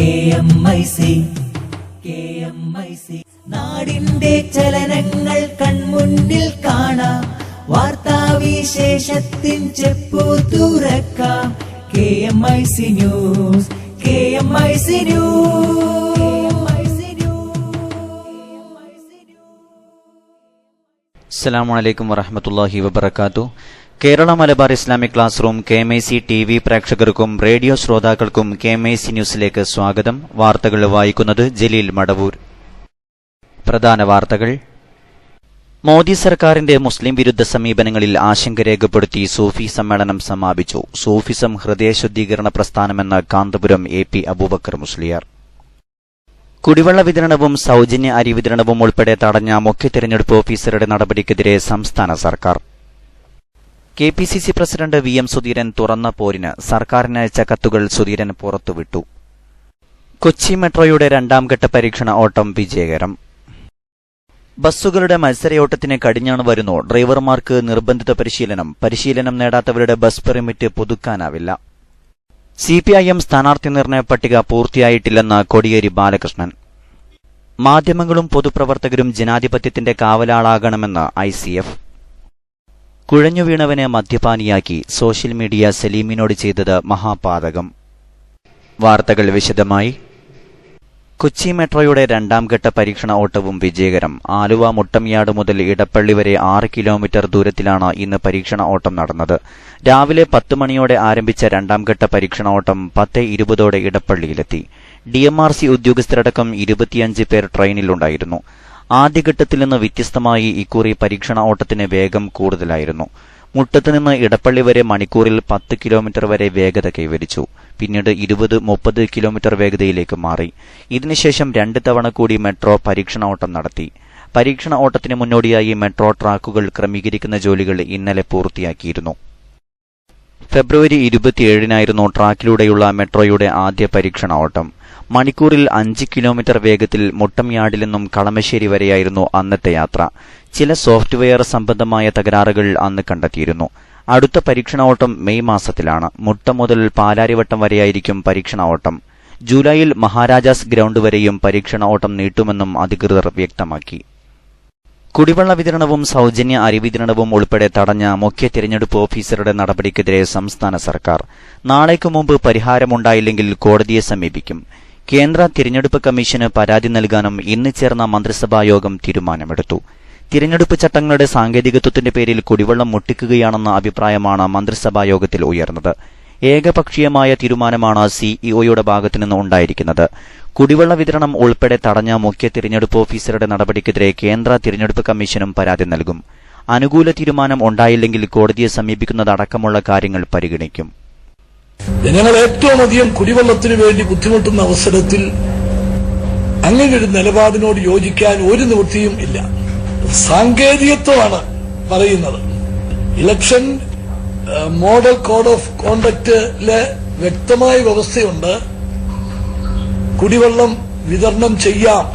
KMIC നാടിന്റെ ചലനങ്ങൾ കൺമുന്നിൽ കാണാം, വാർത്താവിശേഷത്തിൻ ചെപ്പു തുറക്കാം. KMIC news. അസ്സലാമു അലൈക്കും വറഹ്മത്തുള്ളാഹി വബറകാതുഹു. Kerala Malabar Islamic class room KMIC TV പ്രേക്ഷകർക്കും റേഡിയോ ശ്രോതാക്കൾക്കും KMIC ന്യൂസിലേക്ക് സ്വാഗതം. വാർത്തകൾ വായിക്കുന്നത് ജലീൽ മടവൂർ. പ്രധാന വാർത്തകൾ. മോദി സർക്കാരിന്റെ മുസ്ലിം വിരുദ്ധ സമീപനങ്ങളിൽ ആശങ്ക രേഖപ്പെടുത്തി സൂഫി സമ്മേളനം സമാപിച്ചു. സൂഫിസം ഹൃദയശുദ്ധീകരണ പ്രസ്ഥാനമെന്ന് കാന്തപുരം AP അബൂബക്കർ മുസ്ലിയാർ. കുടിവെള്ള വിതരണവും സൌജന്യ അരി വിതരണവും ഉൾപ്പെടെ തടഞ്ഞ മുഖ്യ തെരഞ്ഞെടുപ്പ് ഓഫീസറുടെ നടപടിക്കെതിരെ സംസ്ഥാന സർക്കാർ. KPCC പ്രസിഡന്റ് VM സുധീരൻ തുറന്ന പോരിന് സർക്കാരിനയച്ച കത്തുകൾ സുധീരൻ പുറത്തുവിട്ടു. കൊച്ചി മെട്രോയുടെ രണ്ടാംഘട്ട പരീക്ഷണ ഓട്ടം വിജയകരം. ബസ്സുകളുടെ മത്സരയോട്ടത്തിന് കടിഞ്ഞാണ് വരുന്നു. ഡ്രൈവർമാർക്ക് നിർബന്ധിത പരിശീലനം നേടാത്തവരുടെ ബസ് പെർമിറ്റ് പുതുക്കാനാവില്ല. CPIM സ്ഥാനാർത്ഥി നിർണയ പട്ടിക പൂർത്തിയായിട്ടില്ലെന്ന് കോടിയേരി ബാലകൃഷ്ണൻ. മാധ്യമങ്ങളും പൊതുപ്രവർത്തകരും ജനാധിപത്യത്തിന്റെ കാവലാളാകണമെന്ന് ICF. കുഴഞ്ഞുവീണവനെ മദ്യപാനിയാക്കി സോഷ്യൽ മീഡിയ സലീമിനോട് ചെയ്തത് മഹാപാതകം. വാർത്തകൾ വിശദമായി. കൊച്ചി മെട്രോയുടെ രണ്ടാംഘട്ട പരീക്ഷണ ഓട്ടവും വിജയകരം. ആലുവ മുട്ടംയാട് മുതൽ ഇടപ്പള്ളി വരെ 6 കിലോമീറ്റർ ദൂരത്തിലാണ് ഇന്ന് പരീക്ഷണ ഓട്ടം നടന്നത്. രാവിലെ 10 മണിയോടെ ആരംഭിച്ച രണ്ടാംഘട്ട പരീക്ഷണ ഓട്ടം 10:20 ഇടപ്പള്ളിയിലെത്തി. DMRC ഉദ്യോഗസ്ഥരടക്കം 25 പേർ ട്രെയിനിലുണ്ടായിരുന്നു. ആദ്യഘട്ടത്തിൽ നിന്ന് വ്യത്യസ്തമായി ഇക്കുറി പരീക്ഷണ ഓട്ടത്തിന് വേഗം കൂടുതലായിരുന്നു. മുട്ടത്ത് നിന്ന് ഇടപ്പള്ളി വരെ മണിക്കൂറിൽ 10 കിലോമീറ്റർ വരെ വേഗത കൈവരിച്ചു. പിന്നീട് 20-30 കിലോമീറ്റർ വേഗതയിലേക്ക് മാറി. ഇതിനുശേഷം 2 തവണ കൂടി മെട്രോ പരീക്ഷണ ഓട്ടം നടത്തി. പരീക്ഷണ ഓട്ടത്തിന് മുന്നോടിയായി മെട്രോ ട്രാക്കുകൾ ക്രമീകരിക്കുന്ന ജോലികൾ ഇന്നലെ പൂർത്തിയാക്കിയിരുന്നു. ഫെബ്രുവരി 27-നായിരുന്നു ട്രാക്കിലൂടെയുള്ള മെട്രോയുടെ ആദ്യ പരീക്ഷണ ഓട്ടം. മണിക്കൂറിൽ 5 കിലോമീറ്റർ വേഗത്തിൽ മുട്ടംയാടിൽ നിന്നും കളമശ്ശേരി വരെയായിരുന്നു അന്നത്തെ യാത്ര. ചില സോഫ്റ്റ്വെയർ സംബന്ധമായ തകരാറുകൾ അന്ന് കണ്ടെത്തിയിരുന്നു. അടുത്ത പരീക്ഷണ ഓട്ടം മെയ് മാസത്തിലാണ്. മുട്ട മുതൽ പാലാരിവട്ടം വരെയായിരിക്കും പരീക്ഷണ ഓട്ടം. ജൂലൈയിൽ മഹാരാജാസ് ഗ്രൌണ്ട് വരെയും പരീക്ഷണ ഓട്ടം നീട്ടുമെന്നും അധികൃതർ വ്യക്തമാക്കി. കുടിവെള്ള വിതരണവും സൌജന്യ അരി വിതരണവും ഉൾപ്പെടെ തടഞ്ഞ മുഖ്യ തിരഞ്ഞെടുപ്പ് ഓഫീസറുടെ നടപടിക്കെതിരെ സംസ്ഥാന സർക്കാർ. നാളേക്ക് മുമ്പ് പരിഹാരമുണ്ടായില്ലെങ്കിൽ കോടതിയെ സമീപിക്കും. കേന്ദ്ര തിരഞ്ഞെടുപ്പ് കമ്മീഷന് പരാതി നൽകാനും ഇന്ന് ചേർന്ന മന്ത്രിസഭായോഗം തീരുമാനമെടുത്തു. തിരഞ്ഞെടുപ്പ് ചട്ടങ്ങളുടെ സാങ്കേതികത്വത്തിന്റെ പേരിൽ കുടിവെള്ളം മുട്ടിക്കുകയാണെന്ന അഭിപ്രായമാണ് മന്ത്രിസഭായോഗത്തിൽ ഉയർന്നത്. ഏകപക്ഷീയമായ തീരുമാനമാണ് CEOയുടെ ഭാഗത്തുനിന്ന് ഉണ്ടായിരിക്കുന്നത്. കുടിവെള്ള വിതരണം ഉൾപ്പെടെ തടഞ്ഞ മുഖ്യ തിരഞ്ഞെടുപ്പ് ഓഫീസറുടെ നടപടിക്കെതിരെ കേന്ദ്ര തിരഞ്ഞെടുപ്പ് കമ്മീഷനും പരാതി നൽകും. അനുകൂല തീരുമാനം ഉണ്ടായില്ലെങ്കിൽ കോടതിയെ സമീപിക്കുന്നതടക്കമുള്ള കാര്യങ്ങൾ പരിഗണിക്കും. ജനങ്ങൾ ഏറ്റവും അധികം കുടിവെള്ളത്തിന് വേണ്ടി ബുദ്ധിമുട്ടുന്ന അവസരത്തിൽ അങ്ങനെയൊരു നിലപാടിനോട് യോജിക്കാൻ ഒരു നിവൃത്തിയും ഇല്ല. സാങ്കേതികത്വമാണ് പറയുന്നത്. ഇലക്ഷൻ മോഡൽ കോഡ് ഓഫ് കോണ്ടക്റ്റിലെ വ്യക്തമായ വ്യവസ്ഥയുണ്ട്. കുടിവെള്ളം വിതരണം ചെയ്യാം.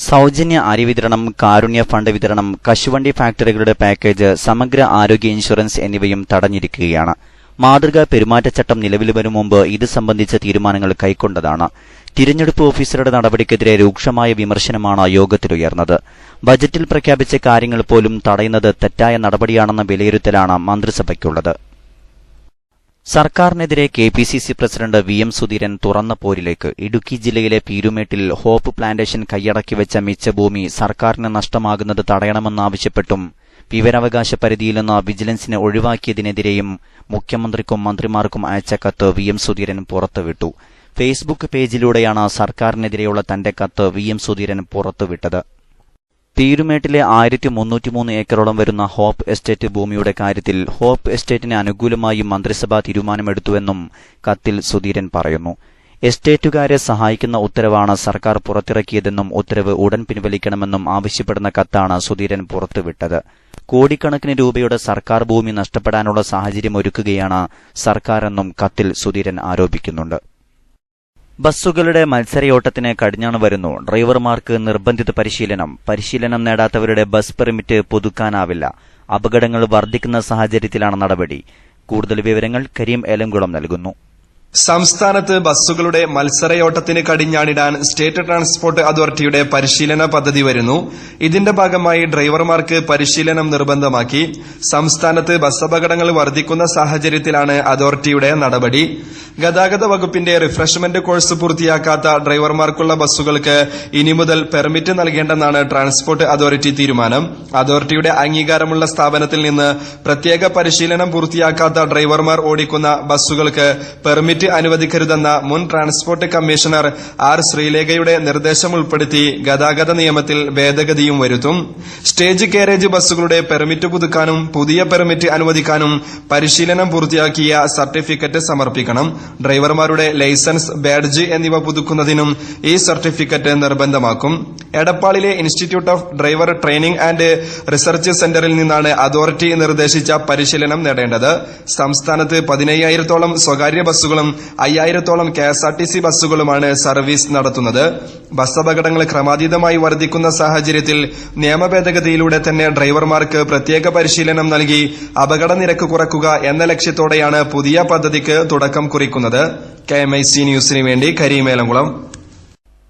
സൌജന്യ അരി വിതരണം, കാരുണ്യ ഫണ്ട് വിതരണം, കശുവണ്ടി ഫാക്ടറികളുടെ പാക്കേജ്, സമഗ്ര ആരോഗ്യ ഇൻഷുറൻസ് എന്നിവയും തടഞ്ഞിരിക്കുകയാണ്. മാതൃകാ പെരുമാറ്റച്ചട്ടം നിലവിൽ വരും മുമ്പ് ഇത് സംബന്ധിച്ച തീരുമാനങ്ങൾ കൈക്കൊണ്ടതാണ്. തിരഞ്ഞെടുപ്പ് ഓഫീസറുടെ നടപടിക്കെതിരെ രൂക്ഷമായ വിമർശനമാണ് യോഗത്തിലുയർന്നത്. ബജറ്റിൽ പ്രഖ്യാപിച്ച കാര്യങ്ങൾ പോലും തടയുന്നത് തെറ്റായ നടപടിയാണെന്ന വിലയിരുത്തലാണ് മന്ത്രിസഭയ്ക്കുള്ളത്. സർക്കാരിനെതിരെ KPCC പ്രസിഡന്റ് VM സുധീരൻ തുറന്ന പോരിലേക്ക്. ഇടുക്കി ജില്ലയിലെ പീരുമേട്ടിൽ ഹോപ്പ് പ്ലാന്റേഷൻ കൈയടക്കിവെച്ച മിച്ചഭൂമി സർക്കാരിന് നഷ്ടമാകുന്നത് തടയണമെന്നാവശ്യപ്പെട്ടും വിവരാവകാശ പരിധിയിൽ നിന്ന് വിജിലൻസിനെ ഒഴിവാക്കിയതിനെതിരെയും മുഖ്യമന്ത്രിക്കും മന്ത്രിമാർക്കും അയച്ച കത്ത് VM സുധീരൻ പുറത്തുവിട്ടു. ഫേസ്ബുക്ക് പേജിലൂടെയാണ് സർക്കാരിനെതിരെയുള്ള തന്റെ കത്ത് VM സുധീരൻ പുറത്തുവിട്ടത്. പീരുമേട്ടിലെ 1303 ഏക്കറോളം വരുന്ന ഹോപ്പ് എസ്റ്റേറ്റ് ഭൂമിയുടെ കാര്യത്തിൽ ഹോപ്പ് എസ്റ്റേറ്റിന് അനുകൂലമായി മന്ത്രിസഭ തീരുമാനമെടുത്തുവെന്നും കത്തിൽ സുധീരൻ പറയുന്നു. എസ്റ്റേറ്റുകാരെ സഹായിക്കുന്ന ഉത്തരവാണ് സർക്കാർ പുറത്തിറക്കിയതെന്നും ഉത്തരവ് ഉടൻ പിൻവലിക്കണമെന്നും ആവശ്യപ്പെടുന്ന കത്താണ് സുധീരൻ പുറത്തുവിട്ടത്. കോടിക്കണക്കിന് രൂപയുടെ സർക്കാർ ഭൂമി നഷ്ടപ്പെടാനുള്ള സാഹചര്യമൊരുക്കുകയാണ് സർക്കാരെന്നും കത്തിൽ സുധീരൻ ആരോപിക്കുന്നുണ്ട്. ബസ്സുകളുടെ മത്സരയോട്ടത്തിന് കടിഞ്ഞാണ് വരുന്നു. ഡ്രൈവർമാർക്ക് നിർബന്ധിത പരിശീലനം നേടാത്തവരുടെ ബസ് പെർമിറ്റ് പുതുക്കാനാവില്ല. അപകടങ്ങൾ വർദ്ധിക്കുന്ന സാഹചര്യത്തിലാണ് നടപടി. കൂടുതൽ വിവരങ്ങൾ കരീം ഏലംകുളം നൽകുന്നു. സംസ്ഥാനത്ത് ബസ്സുകളുടെ മത്സരയോട്ടത്തിന് കടിഞ്ഞാണിടാൻ സ്റ്റേറ്റ് ട്രാൻസ്പോർട്ട് അതോറിറ്റിയുടെ പരിശീലന പദ്ധതി വരുന്നു. ഇതിന്റെ ഭാഗമായി ഡ്രൈവർമാർക്ക് പരിശീലനം നിർബന്ധമാക്കി. സംസ്ഥാനത്ത് ബസ് അപകടങ്ങൾ വർദ്ധിക്കുന്ന സാഹചര്യത്തിലാണ് അതോറിറ്റിയുടെ നടപടി. ഗതാഗത വകുപ്പിന്റെ റിഫ്രഷ്മെന്റ് കോഴ്സ് പൂർത്തിയാക്കാത്ത ഡ്രൈവർമാർക്കുള്ള ബസ്സുകൾക്ക് ഇനി മുതൽ പെർമിറ്റ് നൽകേണ്ടെന്നാണ് ട്രാൻസ്പോർട്ട് അതോറിറ്റി തീരുമാനം. അതോറിറ്റിയുടെ അംഗീകാരമുള്ള സ്ഥാപനത്തിൽ നിന്ന് പ്രത്യേക പരിശീലനം പൂർത്തിയാക്കാത്ത ഡ്രൈവർമാർ ഓടിക്കുന്ന ബസ്സുകൾക്ക് പെർമിറ്റ് അനുവദിക്കരുതെന്ന മുൻ ട്രാൻസ്പോർട്ട് കമ്മീഷണർ ആർ ശ്രീലേഖയുടെ നിർദ്ദേശം ഉൾപ്പെടുത്തി ഗതാഗത നിയമത്തിൽ ഭേദഗതിയും വരുത്തും. സ്റ്റേജ് കാരേജ് ബസ്സുകളുടെ പെർമിറ്റ് പുതുക്കാനും പുതിയ പെർമിറ്റ് അനുവദിക്കാനും പരിശീലനം പൂർത്തിയാക്കിയ സർട്ടിഫിക്കറ്റ് സമർപ്പിക്കണം. ഡ്രൈവർമാരുടെ ലൈസൻസ്, ബാഡ്ജ് എന്നിവ പുതുക്കുന്നതിനും ഈ സർട്ടിഫിക്കറ്റ് നിർബന്ധമാക്കും. എടപ്പാളിലെ institute of driver training and research സെന്ററിൽ നിന്നാണ് അതോറിറ്റി നിർദ്ദേശിച്ച പരിശീലനം നേടേണ്ടത്. സംസ്ഥാനത്ത് 15,000-ഓളം സ്വകാര്യ ബസ്സുകളും 5,000-ഓളം KSRTC ബസ്സുകളുമാണ് സർവീസ് നടത്തുന്നത്. ബസ് അപകടങ്ങൾ ക്രമാതീതമായി വർദ്ധിക്കുന്ന സാഹചര്യത്തിൽ നിയമ ഭേദഗതിയിലൂടെ തന്നെ ഡ്രൈവർമാർക്ക് പ്രത്യേക പരിശീലനം നൽകി അപകട നിരക്ക് കുറയ്ക്കുക എന്ന ലക്ഷ്യത്തോടെയാണ് പുതിയ പദ്ധതിക്ക് തുടക്കം കുറിക്കുന്നത്. KMIC ന്യൂസിന് വേണ്ടി കരീമേലംകുളം.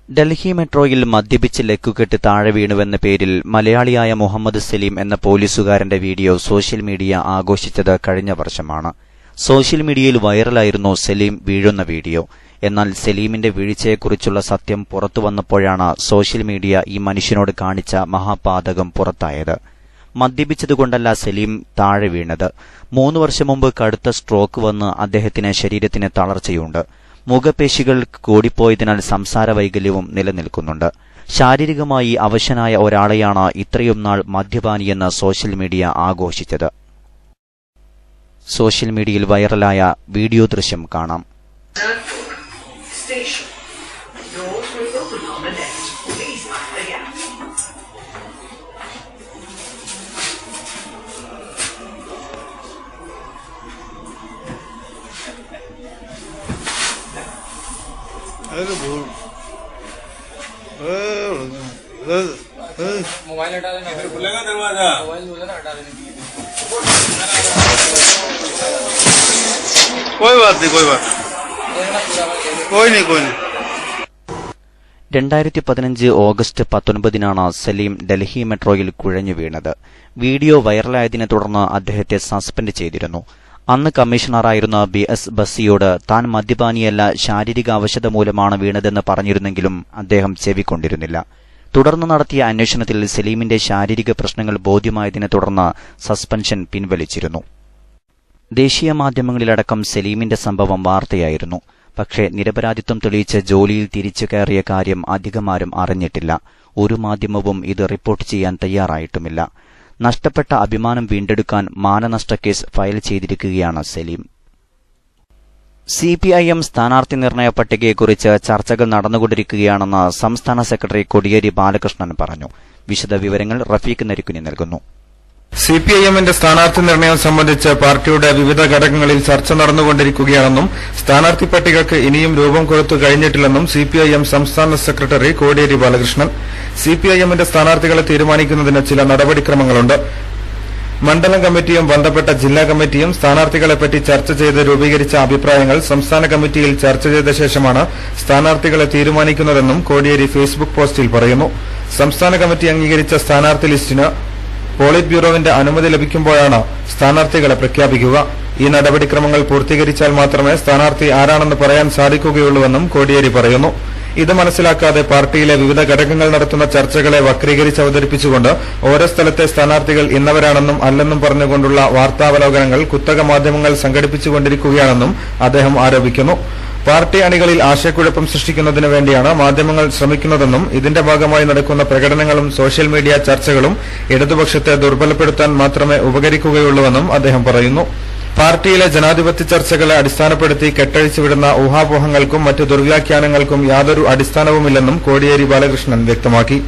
ഡൽഹി മെട്രോയിൽ മദ്യപിച്ച് ലക്കുകെട്ട് താഴെ വീണുവെന്ന പേരിൽ മലയാളിയായ മുഹമ്മദ് സലീം എന്ന പോലീസുകാരന്റെ വീഡിയോ സോഷ്യൽ മീഡിയ ആഘോഷിച്ചത് കഴിഞ്ഞ വർഷമാണ്. സോഷ്യൽ മീഡിയയിൽ വൈറലായിരുന്നു സലീം വീഴുന്ന വീഡിയോ. എന്നാൽ സലീമിന്റെ വീഴ്ചയെക്കുറിച്ചുള്ള സത്യം പുറത്തുവന്നപ്പോഴാണ് സോഷ്യൽ മീഡിയ ഈ മനുഷ്യനോട് കാണിച്ച മഹാപാതകം പുറത്തായത്. മദ്യപിച്ചതുകൊണ്ടല്ല സലീം താഴെ വീണത്. 3 വർഷം മുമ്പ് കടുത്ത സ്ട്രോക്ക് വന്ന് അദ്ദേഹത്തിന് ശരീരത്തിന് തളർച്ചയുണ്ട്. മുഖപേശികൾ കൂടിപ്പോയതിനാൽ സംസാര വൈകല്യവും നിലനിൽക്കുന്നുണ്ട്. ശാരീരികമായി അവശനായ ഒരാളെയാണ് ഇത്രയും നാൾ മദ്യപാനിയെന്ന് സോഷ്യൽ മീഡിയ ആഘോഷിച്ചത്. സോഷ്യൽ മീഡിയയിൽ വൈറലായ വീഡിയോ ദൃശ്യം കാണാം. मोबाइल हटा देना, खुलेगा दरवाजा, मोबाइल हटा देना। कोई बात नहीं, कोई नहीं. 2015 ഓഗസ്റ്റ് 19 സലീം ഡൽഹി മെട്രോയിൽ കുഴഞ്ഞു വീണത്. വീഡിയോ വൈറലായതിനെ തുടർന്ന് അദ്ദേഹത്തെ സസ്പെൻഡ് ചെയ്തിരുന്നു. അന്ന് കമ്മീഷണറായിരുന്ന BS ബസ്സിയോട് താൻ മദ്യപാനിയല്ല, ശാരീരിക അവശത മൂലമാണ് വീണതെന്ന് പറഞ്ഞിരുന്നെങ്കിലും അദ്ദേഹം ചെവിക്കൊണ്ടിരുന്നില്ല. തുടർന്ന് നടത്തിയ അന്വേഷണത്തിൽ സലീമിന്റെ ശാരീരിക പ്രശ്നങ്ങൾ ബോധ്യമായതിനെ തുടർന്ന് സസ്പെൻഷൻ പിൻവലിച്ചിരുന്നു. ദേശീയ മാധ്യമങ്ങളിലടക്കം സലീമിന്റെ സംഭവം വാർത്തയായിരുന്നു. പക്ഷേ നിരപരാധിത്വം തെളിയിച്ച് ജോലിയിൽ തിരിച്ചു കയറിയ കാര്യം അധികമാരും അറിഞ്ഞിട്ടില്ല. ഒരു മാധ്യമവും ഇത് റിപ്പോർട്ട് ചെയ്യാൻ തയ്യാറായിട്ടുമില്ല. നഷ്ടപ്പെട്ട അഭിമാനം വീണ്ടെടുക്കാൻ മാനനഷ്ട കേസ് ഫയൽ ചെയ്തിരിക്കുകയാണ് സലീം. CPIM സ്ഥാനാർത്ഥി നിർണയ പട്ടികയെക്കുറിച്ച് ചർച്ചകൾ നടന്നുകൊണ്ടിരിക്കുകയാണെന്ന് സംസ്ഥാന സെക്രട്ടറി കോടിയേരി ബാലകൃഷ്ണൻ പറഞ്ഞു. വിശദവിവരങ്ങൾ റഫീഖ് നരിക്കുനി നൽകുന്നു. CPIMന്റെ സ്ഥാനാർത്ഥി നിർണയം സംബന്ധിച്ച് പാർട്ടിയുടെ വിവിധ ഘടകങ്ങളിൽ ചർച്ച നടന്നുകൊണ്ടിരിക്കുകയാണെന്നും സ്ഥാനാർത്ഥി പട്ടികയ്ക്ക് ഇനിയും രൂപം കൊടുത്തു കഴിഞ്ഞിട്ടില്ലെന്നും CPIM സംസ്ഥാന സെക്രട്ടറി കോടിയേരി ബാലകൃഷ്ണൻ. CPIMന്റെ സ്ഥാനാർത്ഥികളെ തീരുമാനിക്കുന്നതിന് ചില നടപടിക്രമങ്ങളുണ്ട്. മണ്ഡലം കമ്മിറ്റിയും ബന്ധപ്പെട്ട ജില്ലാ കമ്മിറ്റിയും സ്ഥാനാർത്ഥികളെപ്പറ്റി ചർച്ച ചെയ്ത് രൂപീകരിച്ച അഭിപ്രായങ്ങൾ സംസ്ഥാന കമ്മിറ്റിയിൽ ചർച്ച ചെയ്ത ശേഷമാണ് സ്ഥാനാർത്ഥികളെ തീരുമാനിക്കുന്നതെന്നും കോടിയേരി ഫേസ്ബുക്ക് പോസ്റ്റിൽ പറയുന്നു. സംസ്ഥാന കമ്മിറ്റി അംഗീകരിച്ച സ്ഥാനാർത്ഥി ലിസ്റ്റിന് പോളിറ്റ് ബ്യൂറോവിന്റെ അനുമതി ലഭിക്കുമ്പോഴാണ് സ്ഥാനാർത്ഥികളെ പ്രഖ്യാപിക്കുക. ഈ നടപടിക്രമങ്ങൾ പൂർത്തീകരിച്ചാൽ മാത്രമേ സ്ഥാനാർത്ഥി ആരാണെന്ന് പറയാൻ സാധിക്കുകയുള്ളൂവെന്നും കോടിയേരി പറയുന്നു. ഇത് മനസ്സിലാക്കാതെ പാർട്ടിയിലെ വിവിധ ഘടകങ്ങൾ നടത്തുന്ന ചർച്ചകളെ വക്രീകരിച്ച് അവതരിപ്പിച്ചുകൊണ്ട് ഓരോ സ്ഥലത്തെ സ്ഥാനാർത്ഥികൾ ഇന്നവരാണെന്നും അല്ലെന്നും പറഞ്ഞുകൊണ്ടുള്ള വാർത്താവലോകനങ്ങൾ കുത്തക മാധ്യമങ്ങൾ സംഘടിപ്പിച്ചുകൊണ്ടിരിക്കുകയാണെന്നും അദ്ദേഹം ആരോപിക്കുന്നു. പാർട്ടി അണികളിൽ ആശയക്കുഴപ്പം സൃഷ്ടിക്കുന്നതിനു വേണ്ടിയാണ് മാധ്യമങ്ങൾ ശ്രമിക്കുന്നതെന്നും ഇതിന്റെ ഭാഗമായി നടക്കുന്ന പ്രകടനങ്ങളും സോഷ്യൽ മീഡിയ ചർച്ചകളും ഇടതുപക്ഷത്തെ ദുർബലപ്പെടുത്താൻ മാത്രമേ ഉപകരിക്കുകയുള്ളൂവെന്നും അദ്ദേഹം പറയുന്നു. പാർട്ടിയിലെ ജനാധിപത്യ ചർച്ചകളെ അടിസ്ഥാനപ്പെടുത്തി കെട്ടഴിച്ചുവിടുന്ന ഊഹാപോഹങ്ങൾക്കും മറ്റു ദുർവ്യാഖ്യാനങ്ങൾക്കും യാതൊരു അടിസ്ഥാനവുമില്ലെന്നും കോടിയേരി ബാലകൃഷ്ണൻ വ്യക്തമാക്കി.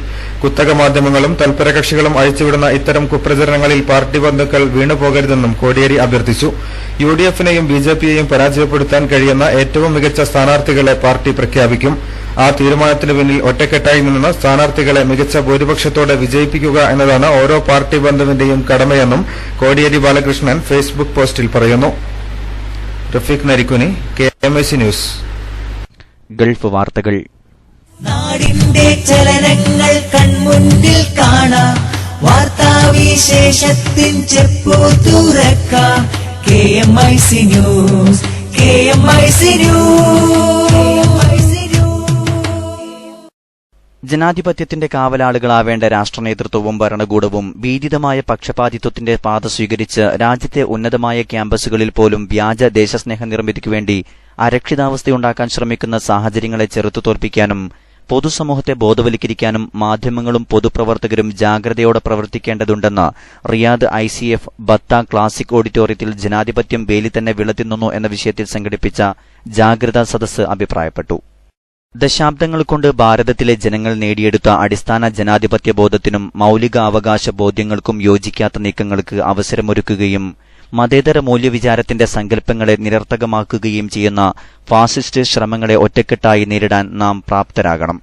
കുത്തക മാധ്യമങ്ങളും തൽപരകക്ഷികളും അഴിച്ചുവിടുന്ന ഇത്തരം കുപ്രചരണങ്ങളിൽ പാർട്ടി ബന്ധുക്കൾ വീണുപോകരുതെന്നും കോടിയേരി അഭ്യർത്ഥിച്ചു. UDFനെയും BJPയെയും പരാജയപ്പെടുത്താൻ കഴിയുന്ന ഏറ്റവും മികച്ച സ്ഥാനാർത്ഥികളെ പാർട്ടി പ്രഖ്യാപിക്കും. ആ തീരുമാനത്തിന് പിന്നിൽ ഒറ്റക്കെട്ടായി നിന്ന് സ്ഥാനാർത്ഥികളെ മികച്ച ഭൂരിപക്ഷത്തോടെ വിജയിപ്പിക്കുക എന്നതാണ് ഓരോ പാർട്ടി ബന്ധുവിന്റെയും കടമയെന്നും കോടിയേരി ബാലകൃഷ്ണൻ ഫേസ്ബുക്ക് പോസ്റ്റിൽ പറയുന്നു. Rafeeq Narikkuni, MIC news. Gulf വാർത്തകൾ. നാടിന്റെ ചലനങ്ങൾ കൺമുന്നിൽ കാണാം, വാർത്താവിശേഷത്തിൻ ചെപ്പു തുറക്കാം. KMIC news, KMIC news. ജനാധിപത്യത്തിന്റെ കാവലാളുകളാവേണ്ട രാഷ്ട്രനേതൃത്വവും ഭരണകൂടവും ഭീതിതമായ പക്ഷപാതിത്വത്തിന്റെ പാത സ്വീകരിച്ച് രാജ്യത്തെ ഉന്നതമായ ക്യാമ്പസുകളിൽ പോലും വ്യാജ ദേശസ്നേഹ നിർമ്മിതിക്കുവേണ്ടി അരക്ഷിതാവസ്ഥയുണ്ടാക്കാൻ ശ്രമിക്കുന്ന സാഹചര്യങ്ങളെ ചെറുത്തുതോൽപ്പിക്കാനും പൊതുസമൂഹത്തെ ബോധവൽക്കരിക്കാനും മാധ്യമങ്ങളും പൊതുപ്രവർത്തകരും ജാഗ്രതയോടെ പ്രവർത്തിക്കേണ്ടതുണ്ടെന്ന് റിയാദ് ICF ബത്ത ക്ലാസിക് ഓഡിറ്റോറിയത്തിൽ ജനാധിപത്യം വേലി തന്നെ വിളതിന്നുന്നു എന്ന വിഷയത്തിൽ സംഘടിപ്പിച്ച ജാഗ്രതാ സദസ്സ് അഭിപ്രായപ്പെട്ടു. ദശാബ്ദങ്ങൾ കൊണ്ട് ഭാരതത്തിലെ ജനങ്ങൾ നേടിയെടുത്ത അടിസ്ഥാന ജനാധിപത്യ ബോധത്തിനും മൌലിക അവകാശ ബോധ്യങ്ങൾക്കും യോജിക്കാത്ത നീക്കങ്ങൾക്ക് അവസരമൊരുക്കുകയും മതേതര മൂല്യവിചാരത്തിന്റെ സങ്കല്പങ്ങളെ നിരർത്ഥകമാക്കുകയും ചെയ്യുന്ന ഫാസിസ്റ്റ് ശ്രമങ്ങളെ ഒറ്റക്കെട്ടായി നേരിടാൻ നാം പ്രാപ്തരാകണം.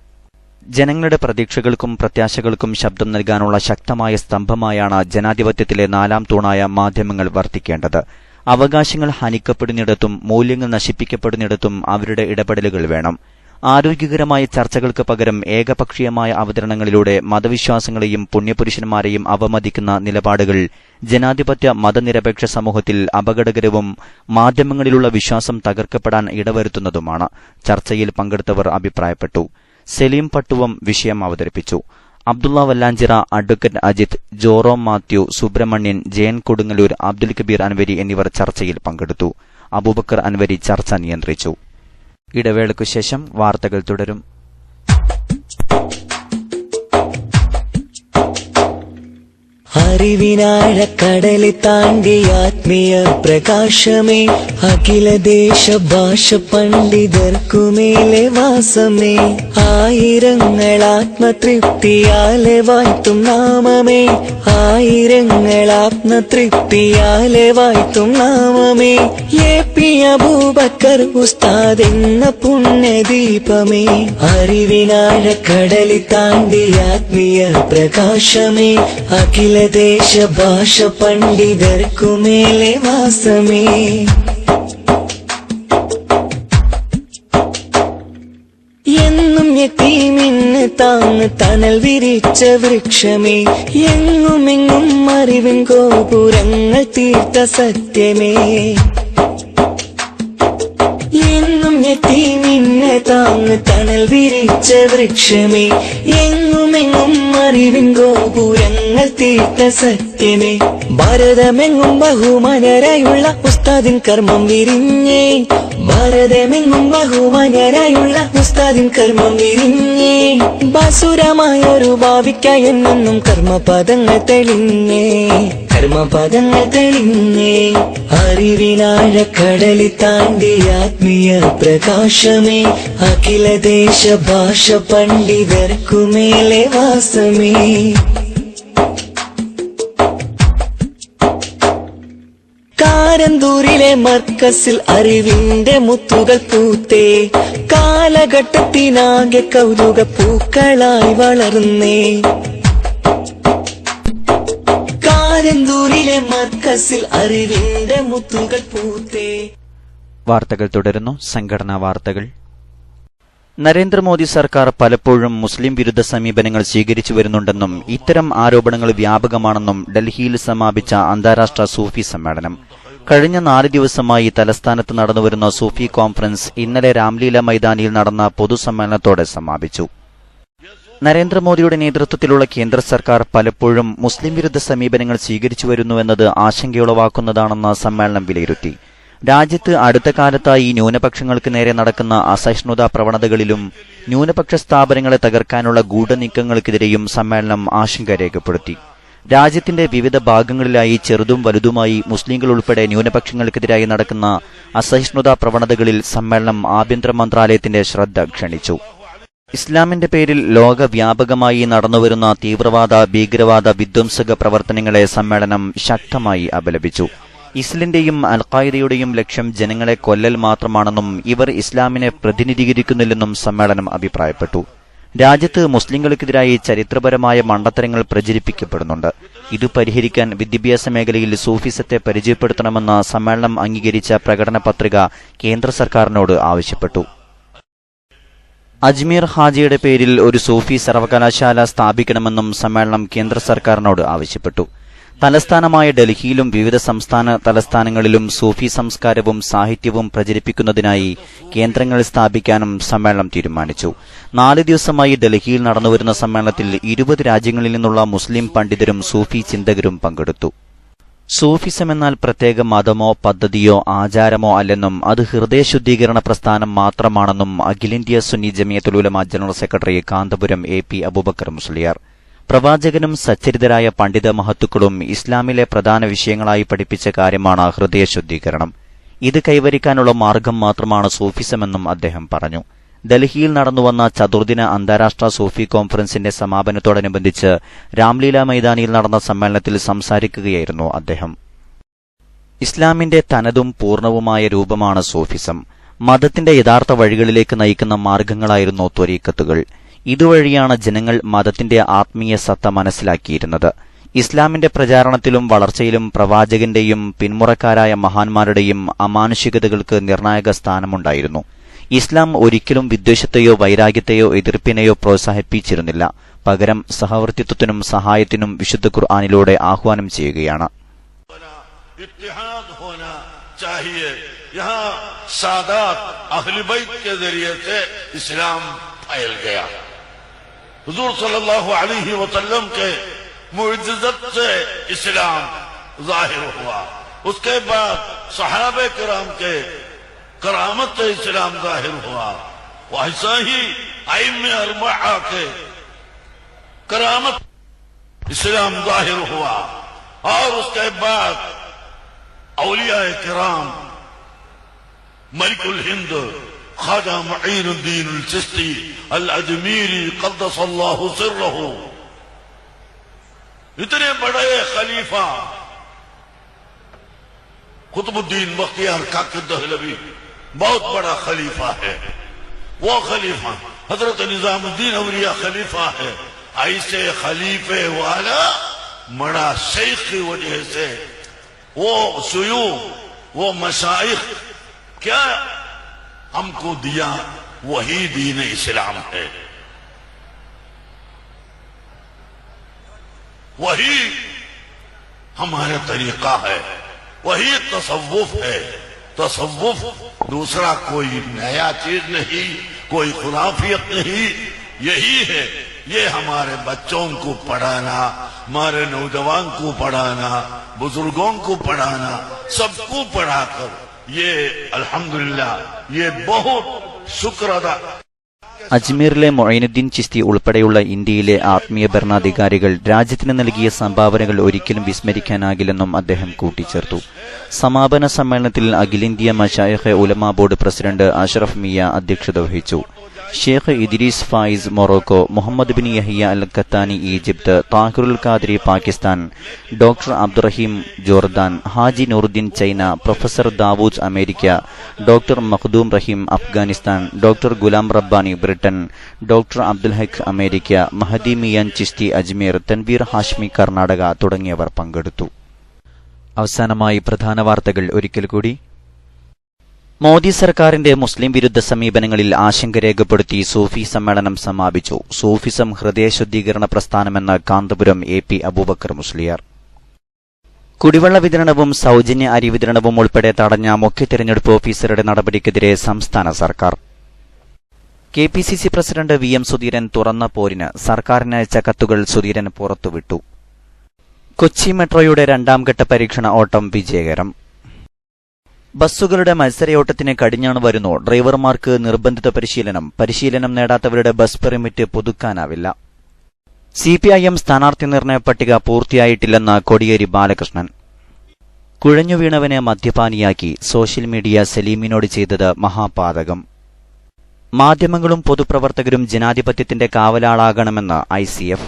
ജനങ്ങളുടെ പ്രതീക്ഷകൾക്കും പ്രത്യാശകൾക്കും ശബ്ദം നൽകാനുള്ള ശക്തമായ സ്തംഭമായാണ് ജനാധിപത്യത്തിലെ നാലാം തൂണായ മാധ്യമങ്ങൾ വർത്തിക്കേണ്ടത്. അവകാശങ്ങൾ ഹനിക്കപ്പെടുന്നിടത്തും മൂല്യങ്ങൾ നശിപ്പിക്കപ്പെടുന്നിടത്തും അവരുടെ ഇടപെടലുകൾ വേണം. ആരോഗ്യകരമായ ചർച്ചകൾക്ക് പകരം ഏകപക്ഷീയമായ അവതരണങ്ങളിലൂടെ മതവിശ്വാസങ്ങളെയും പുണ്യപുരുഷന്മാരെയും അവമതിക്കുന്ന നിലപാടുകൾ ജനാധിപത്യ മതനിരപേക്ഷ സമൂഹത്തിൽ അപകടകരവും മാധ്യമങ്ങളിലുള്ള വിശ്വാസം തകർക്കപ്പെടാൻ ഇടവരുത്തുന്നതുമാണ്. ചർച്ചയിൽ പങ്കെടുത്തവർ അഭിപ്രായപ്പെട്ടു. സലീം പട്ടുവം വിഷയം അവതരിപ്പിച്ചു. അബ്ദുള്ള വല്ലാഞ്ചിറ, അഡ്വക്കേറ്റ് അജിത്, ജോറോം മാത്യു, സുബ്രഹ്മണ്യൻ, ജയൻ കൊടുങ്ങല്ലൂർ, അബ്ദുൽ കബീർ അൻവരി എന്നിവർ ചർച്ചയിൽ പങ്കെടുത്തു. അബൂബക്കർ അൻവരി ചർച്ച നിയന്ത്രിച്ചു. ഇടവേളയ്ക്കു ശേഷം വാർത്തകൾ തുടരും. അറിവിനാഴക്കടലി താണ്ടി ആത്മീയ പ്രകാശമേ, അഖിലദേശ ഭാഷ പണ്ഡിതർക്കുമേലെ വാസമേ, ആയിരങ്ങൾ ആത്മതൃപ്തിയാലെ വാഴ്ത്തും നാമമേ, ആയിരങ്ങൾ ആത്മതൃപ്തിയാലെ വാഴ്ത്തും നാമമേ, AP അബൂബക്കർ ഉസ്താദ് എന്ന പുണ്യദീപമേ, അറിവിനാഴക്കടലി താണ്ടി ആത്മീയ പ്രകാശമേ, അഖിലദേശ ഭാഷ പണ്ഡിതർക്കുമേലെ വാസമേ. എന്നും യതീമിന് താങ്ങ് തണൽ വിരിച്ച വൃക്ഷമേ, എങ്ങുമെങ്ങും അറിവിൻ ഗോപുരങ്ങൾ തീർത്ത സത്യമേ, എന്നും യതീമിന് താങ്ങ് തണൽ വിരിച്ച വൃക്ഷമേ, എങ്ങുമെങ്ങും അറിവിൻ ഗോപുരങ്ങൾ തീർത്ത സത്യമേ, ഭാരതമെങ്ങും ബഹുമാനരായുള്ള ഉസ്താദിൻ കർമ്മം വിരിഞ്ഞേ, ഭാരതമെങ്ങും ബഹുമാനരായുള്ള ഉസ്താദിൻ കർമ്മം വിരിഞ്ഞേ, ബാസുരമായൊരു ഭാവിക്കായി എന്നും കർമ്മപദങ്ങൾ തെളിഞ്ഞേ, കർമ്മപദങ്ങൾ തെളിഞ്ഞേ, അറിവിനാഴക്കടലി താണ്ടി ആത്മീയ പ്രകാശമേ, അഖിലദേശ ഭാഷ പണ്ഡിതർക്കുമേലെ വാസമേ. കാരന്തൂരിലെ മർക്കസിൽ അറിവിന്റെ മുത്തുകൾ പൂത്തേ, കാലഘട്ടത്തിനാകെ കൗതുക പൂക്കളായി വളർന്നേ, കാരന്തൂരിലെ മർക്കസിൽ അറിവിന്റെ മുത്തുകൾ പൂത്തേ. വാർത്തകൾ തുടരുന്നു. സംഘടനാ വാർത്തകൾ. നരേന്ദ്രമോദി സർക്കാർ പലപ്പോഴും മുസ്ലിം വിരുദ്ധ സമീപനങ്ങൾ സ്വീകരിച്ചു വരുന്നുണ്ടെന്നും ഇത്തരം ആരോപണങ്ങൾ വ്യാപകമാണെന്നും ഡൽഹിയിൽ സമാപിച്ച അന്താരാഷ്ട്ര സൂഫി സമ്മേളനം. കഴിഞ്ഞ 4 ദിവസമായി തലസ്ഥാനത്ത് നടന്നുവരുന്ന സൂഫി കോൺഫറൻസ് ഇന്നലെ രാംലീല മൈതാനിയിൽ നടന്ന പൊതുസമ്മേളനത്തോടെ സമാപിച്ചു. നരേന്ദ്രമോദിയുടെ നേതൃത്വത്തിലുള്ള കേന്ദ്ര സർക്കാർ പലപ്പോഴും മുസ്ലിം വിരുദ്ധ സമീപനങ്ങൾ സ്വീകരിച്ചു വരുന്നുവെന്നത് ആശങ്കയുളവാക്കുന്നതാണെന്ന് സമ്മേളനം വിലയിരുത്തി. രാജ്യത്ത് അടുത്ത കാലത്തായി ന്യൂനപക്ഷങ്ങൾക്ക് നേരെ നടക്കുന്ന അസഹിഷ്ണുതാ പ്രവണതകളിലും ന്യൂനപക്ഷ സ്ഥാപനങ്ങളെ തകർക്കാനുള്ള ഗൂഢനീക്കങ്ങൾക്കെതിരെയും സമ്മേളനം ആശങ്ക രേഖപ്പെടുത്തി. രാജ്യത്തിന്റെ വിവിധ ഭാഗങ്ങളിലായി ചെറുതും വലുതുമായി മുസ്ലിംകൾ ഉൾപ്പെടെ ന്യൂനപക്ഷങ്ങൾക്കെതിരായി നടക്കുന്ന അസഹിഷ്ണുതാ പ്രവണതകളിൽ സമ്മേളനം ആഭ്യന്തര മന്ത്രാലയത്തിന്റെ ശ്രദ്ധ ക്ഷണിച്ചു. ഇസ്ലാമിന്റെ പേരിൽ ലോകവ്യാപകമായി നടന്നുവരുന്ന തീവ്രവാദ, ഭീകരവാദ, വിധ്വംസക പ്രവർത്തനങ്ങളെ സമ്മേളനം ശക്തമായി അപലപിച്ചു. ഇസ്ലിന്റെയും അൽഖായിദയുടെയും ലക്ഷ്യം ജനങ്ങളെ കൊല്ലൽ മാത്രമാണെന്നും ഇവർ ഇസ്ലാമിനെ പ്രതിനിധീകരിക്കുന്നില്ലെന്നും സമ്മേളനം അഭിപ്രായപ്പെട്ടു. രാജ്യത്ത് മുസ്ലിംകൾക്കെതിരായി ചരിത്രപരമായ മണ്ടത്തരങ്ങൾ പ്രചരിപ്പിക്കപ്പെടുന്നുണ്ട്. ഇത് പരിഹരിക്കാൻ വിദ്യാഭ്യാസ മേഖലയിൽ സൂഫിസത്തെ പരിചയപ്പെടുത്തണമെന്ന സമ്മേളനം അംഗീകരിച്ച പ്രകടന പത്രിക കേന്ദ്ര സർക്കാരിനോട് ആവശ്യപ്പെട്ടു. അജ്മീർ ഹാജിയുടെ പേരിൽ ഒരു സൂഫി സർവകലാശാല സ്ഥാപിക്കണമെന്നും സമ്മേളനം കേന്ദ്ര സർക്കാരിനോട് ആവശ്യപ്പെട്ടു. തലസ്ഥാനമായ ഡൽഹിയിലും വിവിധ സംസ്ഥാന തലസ്ഥാനങ്ങളിലും സൂഫി സംസ്കാരവും സാഹിത്യവും പ്രചരിപ്പിക്കുന്നതിനായി കേന്ദ്രങ്ങൾ സ്ഥാപിക്കാനും സമ്മേളനം തീരുമാനിച്ചു. 4 ദിവസമായി ഡൽഹിയിൽ നടന്നുവരുന്ന സമ്മേളനത്തിൽ 20 രാജ്യങ്ങളിൽ നിന്നുള്ള മുസ്ലിം പണ്ഡിതരും സൂഫി ചിന്തകരും പങ്കെടുത്തു. സൂഫിസം എന്നാൽ പ്രത്യേക മതമോ പദ്ധതിയോ ആചാരമോ അല്ലെന്നും അത് ഹൃദയശുദ്ധീകരണ പ്രസ്ഥാനം മാത്രമാണെന്നും അഖിലേന്ത്യാ Sunni Jamiyyathul Ulama general secretary Kanthapuram AP Aboobacker Musliyar. പ്രവാചകനും സച്ചരിതരായ പണ്ഡിത മഹത്തുക്കളും ഇസ്ലാമിലെ പ്രധാന വിഷയങ്ങളായി പഠിപ്പിച്ച കാര്യമാണ് ഹൃദയശുദ്ധീകരണം. ഇത് കൈവരിക്കാനുള്ള മാർഗം മാത്രമാണ് സൂഫിസമെന്നും അദ്ദേഹം പറഞ്ഞു. ഡൽഹിയിൽ നടന്നുവന്ന ചതുർദിന അന്താരാഷ്ട്ര സൂഫി കോൺഫറൻസിന്റെ സമാപനത്തോടനുബന്ധിച്ച് രാംലീല മൈതാനിയിൽ നടന്ന സമ്മേളനത്തിൽ സംസാരിക്കുകയായിരുന്നു അദ്ദേഹം. ഇസ്ലാമിന്റെ തനതും പൂർണ്ണവുമായ രൂപമാണ് സൂഫിസം. മതത്തിന്റെ യഥാർത്ഥ വഴികളിലേക്ക് നയിക്കുന്ന മാർഗങ്ങളായിരുന്നു ത്വരീഖത്തുകൾ. ഇതുവഴിയാണ് ജനങ്ങൾ മതത്തിന്റെ ആത്മീയ സത്ത മനസ്സിലാക്കിയിരുന്നത്. ഇസ്ലാമിന്റെ പ്രചാരണത്തിലും വളർച്ചയിലും പ്രവാചകന്റെയും പിന്മുറക്കാരായ മഹാന്മാരുടെയും അമാനുഷികതകൾക്ക് നിർണായക സ്ഥാനമുണ്ടായിരുന്നു. ഇസ്ലാം ഒരിക്കലും വിദ്വേഷത്തെയോ വൈരാഗ്യത്തെയോ എതിർപ്പിനെയോ പ്രോത്സാഹിപ്പിച്ചിരുന്നില്ല. പകരം സഹവർത്തിത്വത്തിനും സഹായത്തിനും വിശുദ്ധ ഖുർആനിലൂടെ ആഹ്വാനം ചെയ്യുകയാണ്. हुजूर सल्लल्लाहु अलैहि वसल्लम के मुअज्जिज़त से इस्लाम जाहिर हुआ, उसके बाद सहाबे किराम के करामत से इस्लाम जाहिर हुआ, वैसा ही आइम्मे अरबआ के करामत इस्लाम जाहिर हुआ, और उसके बाद औलियाए किराम मलिकुल हिंद ख्वाजा मुईनुद्दीन चिश्ती अल-अजमीरी क़द्दसल्लाहु सिर्रहु, इतने बड़े खलीफा कुतुबुद्दीन बख्तियार काकी दहलवी बहुत बड़ा खलीफा है, वो खलीफा हजरत निजामुद्दीन औलिया खलीफा है। ऐसे खलीफे वाला बड़ा शेख की वजह से वो सुयू वो मशाइख क्या हमको दिया, वही दीन इस्लाम है, वही हमारा तरीका है, वही तसव्वुफ है। तसव्वुफ दूसरा कोई नया चीज नहीं, कोई खुराफियत नहीं, यही है। ये हमारे बच्चों को पढ़ाना, हमारे नौजवान को पढ़ाना, बुजुर्गों को पढ़ाना, सबको पढ़ाकर ये अल्हम्दुलिल्लाह ये बहुत शुक्र अदा। അജ്മീറിലെ മൊയ്നുദ്ദീൻ ചിസ്തി ഉൾപ്പെടെയുള്ള ഇന്ത്യയിലെ ആത്മീയ ഭരണാധികാരികൾ രാജ്യത്തിന് നൽകിയ സംഭാവനകൾ ഒരിക്കലും വിസ്മരിക്കാനാകില്ലെന്നും അദ്ദേഹം കൂട്ടിച്ചേർത്തു. സമാപന സമ്മേളനത്തിൽ അഖിലേന്ത്യാ മശായിഖ് ഉലമാ ബോർഡ് പ്രസിഡന്റ് അഷ്റഫ് മിയ അധ്യക്ഷത വഹിച്ചു. Sheikh Idris Fayiz Morocco, Muhammad bin Yahya al Qahtani Egypt, Tahirul Qadri Pakistan, doctor Abdurraheem Jordan, Haji Nooruddin China, professor Dawood America, doctor Makhdoom Raheem Afghanistan, doctor Ghulam Rabbani Britain, doctor Abdul Haq America, Mahdi Miyan Chishti Ajmer, Tanveer Hashmi Karnataka തുടങ്ങിയവർ പങ്കെടുത്തു. അവസാനമായി പ്രധാന വാർത്തകൾ ഒരിക്കൽ കൂടി. മോദി സർക്കാരിന്റെ മുസ്ലിം വിരുദ്ധ സമീപനങ്ങളിൽ ആശങ്ക രേഖപ്പെടുത്തി സൂഫി സമ്മേളനം സമാപിച്ചു. സൂഫിസം ഹൃദയശുദ്ധീകരണ പ്രസ്ഥാനമെന്ന് കാന്തപുരം AP അബൂബക്കർ മുസ്ലിയാർ. കുടിവെള്ള വിതരണവും സൌജന്യ അരി വിതരണവും ഉൾപ്പെടെ തടഞ്ഞ മുഖ്യ തെരഞ്ഞെടുപ്പ് ഓഫീസറുടെ നടപടിക്കെതിരെ സംസ്ഥാന സർക്കാർ. KPCC പ്രസിഡന്റ് VM സുധീരൻ തുറന്ന പോരിന് സർക്കാരിനയച്ച കത്തുകൾ സുധീരൻ പുറത്തുവിട്ടു. കൊച്ചി മെട്രോയുടെ 2ാം ഘട്ട പരീക്ഷണ ഓട്ടം വിജയകരം. ബസ്സുകളുടെ മത്സരയോട്ടത്തിന് കടിഞ്ഞാണ് വരുന്നു. ഡ്രൈവർമാർക്ക് നിർബന്ധിത പരിശീലനം നേടാത്തവരുടെ ബസ് പെർമിറ്റ് പുതുക്കാനാവില്ല. CPIM സ്ഥാനാർത്ഥി നിർണയ പട്ടിക പൂർത്തിയായിട്ടില്ലെന്ന് കോടിയേരി ബാലകൃഷ്ണൻ. കുഴഞ്ഞുവീണവനെ മദ്യപാനിയാക്കി സോഷ്യൽ മീഡിയ സലീമിനോട് ചെയ്തത് മഹാപാതകം. മാധ്യമങ്ങളും പൊതുപ്രവർത്തകരും ജനാധിപത്യത്തിന്റെ കാവലാളാകണമെന്ന് ICF.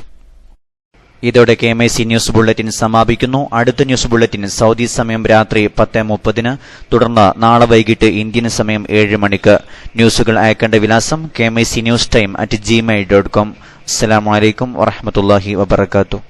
ഇതോടെ KMIC ന്യൂസ് ബുള്ളറ്റിൻ സമാപിക്കുന്നു. അടുത്ത ന്യൂസ് ബുള്ളറ്റിൻ സൗദി സമയം രാത്രി 10:30, തുടർന്ന് നാളെ വൈകിട്ട് ഇന്ത്യൻ സമയം 7 മണിക്ക്. ന്യൂസുകൾ അയക്കേണ്ട വിലാസം KMIC News Time @gmail.com. അസ്സലാമു അലൈക്കും വറഹ്മത്തുള്ളാഹി വബറകാതുഹു.